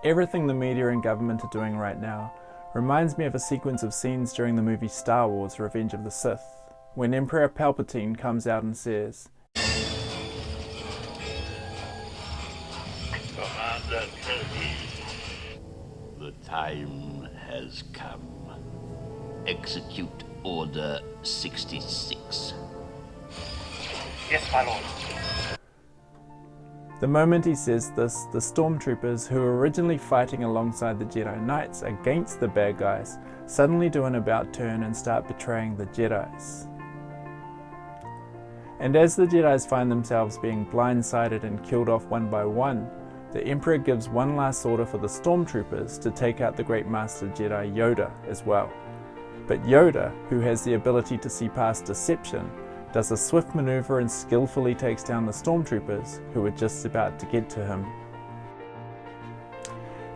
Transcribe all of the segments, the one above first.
Everything the media and government are doing right now reminds me of a sequence of scenes during the movie Star Wars: Revenge of the Sith, when Emperor Palpatine comes out and says, Commander Kennedy, the time has come. Execute Order 66. Yes, my lord. The moment he says this, the stormtroopers, who were originally fighting alongside the Jedi Knights against the bad guys, suddenly do an about turn and start betraying the Jedis. And as the Jedis find themselves being blindsided and killed off one by one, the Emperor gives one last order for the stormtroopers to take out the Great Master Jedi Yoda as well. But Yoda, who has the ability to see past deception, does a swift maneuver and skillfully takes down the stormtroopers who are just about to get to him.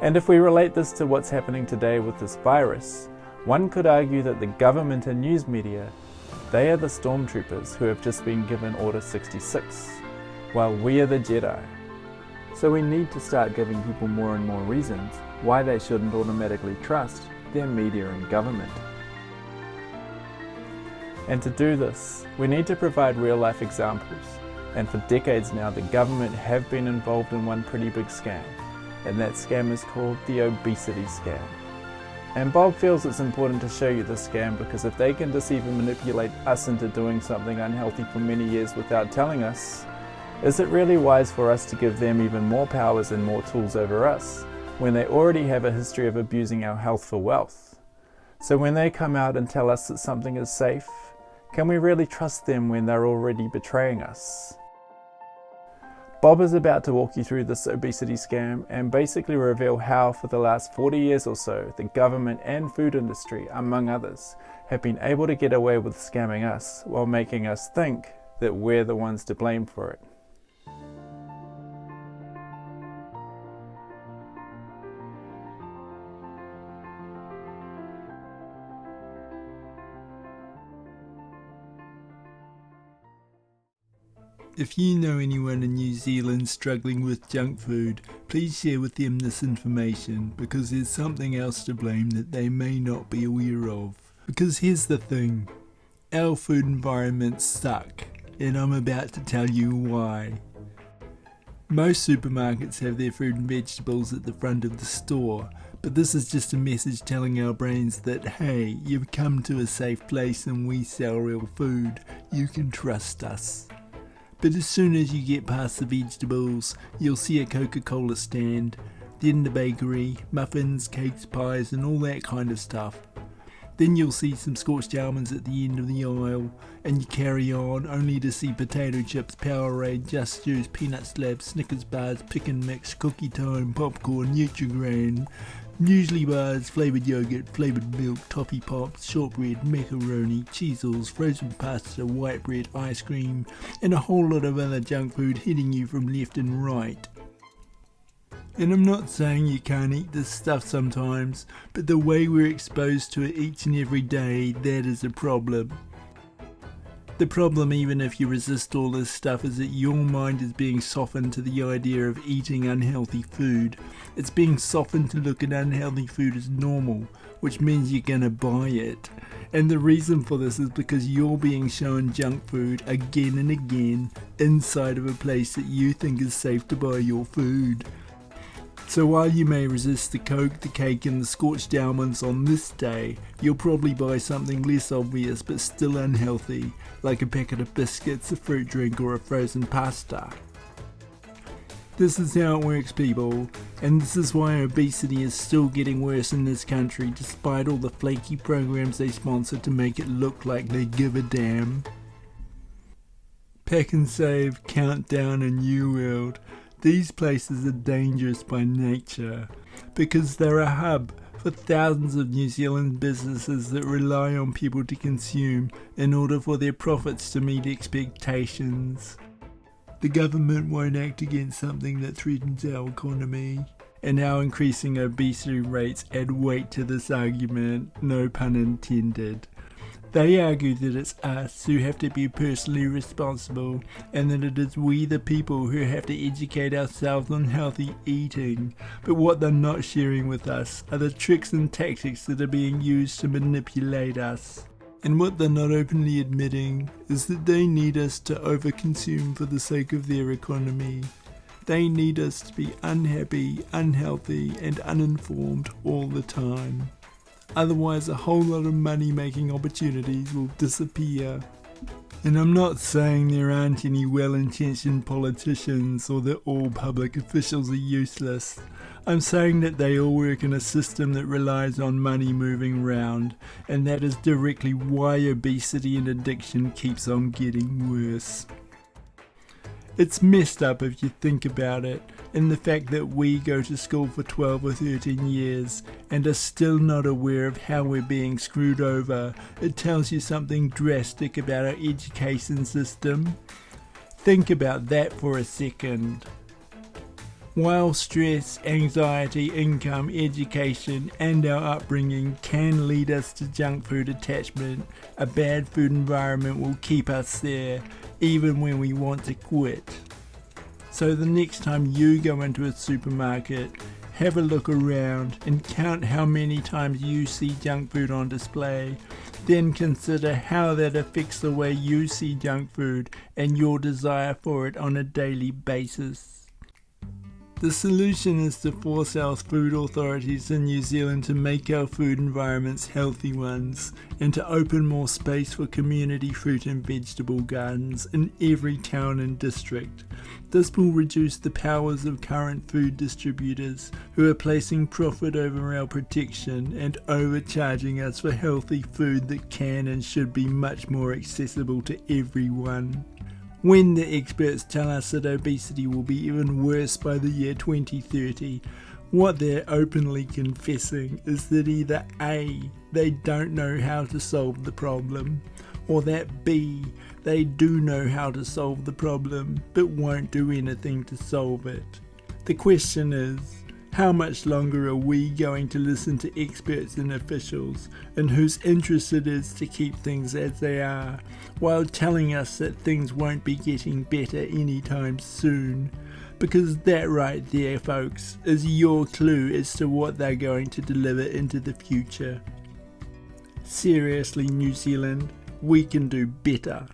And if we relate this to what's happening today with this virus, one could argue that the government and news media, they are the stormtroopers who have just been given Order 66, while we are the Jedi. So we need to start giving people more and more reasons why they shouldn't automatically trust their media and government. And to do this, we need to provide real-life examples, and for decades now the government have been involved in one pretty big scam, and that scam is called the Obesity Scam. And Bob feels it's important to show you this scam because if they can deceive and manipulate us into doing something unhealthy for many years without telling us, is it really wise for us to give them even more powers and more tools over us, when they already have a history of abusing our health for wealth? So when they come out and tell us that something is safe, can we really trust them when they're already betraying us? Bob is about to walk you through this obesity scam and basically reveal how for the last 40 years or so, the government and food industry, among others, have been able to get away with scamming us while making us think that we're the ones to blame for it. If you know anyone in New Zealand struggling with junk food, please share with them this information because there's something else to blame that they may not be aware of. Because here's the thing, our food environments suck, and I'm about to tell you why. Most supermarkets have their fruit and vegetables at the front of the store, but this is just a message telling our brains that, hey, you've come to a safe place and we sell real food, you can trust us. But as soon as you get past the vegetables, you'll see a Coca-Cola stand, then the bakery, muffins, cakes, pies and all that kind of stuff. Then you'll see some scorched almonds at the end of the aisle, and you carry on only to see potato chips, Powerade, Just Juice, peanut slabs, Snickers bars, pick and mix, cookie time, popcorn, Nutri-Grain, muesli bars, flavoured yogurt, flavoured milk, toffee pops, shortbread, macaroni, cheezels, frozen pasta, white bread, ice cream, and a whole lot of other junk food hitting you from left and right. And I'm not saying you can't eat this stuff sometimes, but the way we're exposed to it each and every day, that is a problem. The problem, even if you resist all this stuff, is that your mind is being softened to the idea of eating unhealthy food. It's being softened to look at unhealthy food as normal, which means you're gonna buy it. And the reason for this is because you're being shown junk food again and again inside of a place that you think is safe to buy your food. So while you may resist the Coke, the cake and the scorched almonds on this day, you'll probably buy something less obvious but still unhealthy, like a packet of biscuits, a fruit drink or a frozen pasta. This is how it works, people, and this is why obesity is still getting worse in this country despite all the flaky programs they sponsor to make it look like they give a damn. Pack and Save, Countdown and New World. These places are dangerous by nature because they're a hub for thousands of New Zealand businesses that rely on people to consume in order for their profits to meet expectations. The government won't act against something that threatens our economy, and our increasing obesity rates add weight to this argument, no pun intended. They argue that it's us who have to be personally responsible and that it is we the people who have to educate ourselves on healthy eating. But what they're not sharing with us are the tricks and tactics that are being used to manipulate us. And what they're not openly admitting is that they need us to overconsume for the sake of their economy. They need us to be unhappy, unhealthy and uninformed all the time. Otherwise, a whole lot of money-making opportunities will disappear. And I'm not saying there aren't any well-intentioned politicians or that all public officials are useless. I'm saying that they all work in a system that relies on money moving round, and that is directly why obesity and addiction keeps on getting worse. It's messed up if you think about it, and the fact that we go to school for 12 or 13 years and are still not aware of how we're being screwed over. It tells you something drastic about our education system. Think about that for a second. While stress, anxiety, income, education and our upbringing can lead us to junk food attachment, a bad food environment will keep us there even when we want to quit. So the next time you go into a supermarket, have a look around and count how many times you see junk food on display. Then consider how that affects the way you see junk food and your desire for it on a daily basis. The solution is to force our food authorities in New Zealand to make our food environments healthy ones and to open more space for community fruit and vegetable gardens in every town and district. This will reduce the powers of current food distributors who are placing profit over our protection and overcharging us for healthy food that can and should be much more accessible to everyone. When the experts tell us that obesity will be even worse by the year 2030, what they're openly confessing is that either A, they don't know how to solve the problem, or that B, they do know how to solve the problem but won't do anything to solve it. The question is, how much longer are we going to listen to experts and officials in whose interest it is to keep things as they are, while telling us that things won't be getting better anytime soon? Because that right there, folks, is your clue as to what they're going to deliver into the future. Seriously, New Zealand, we can do better.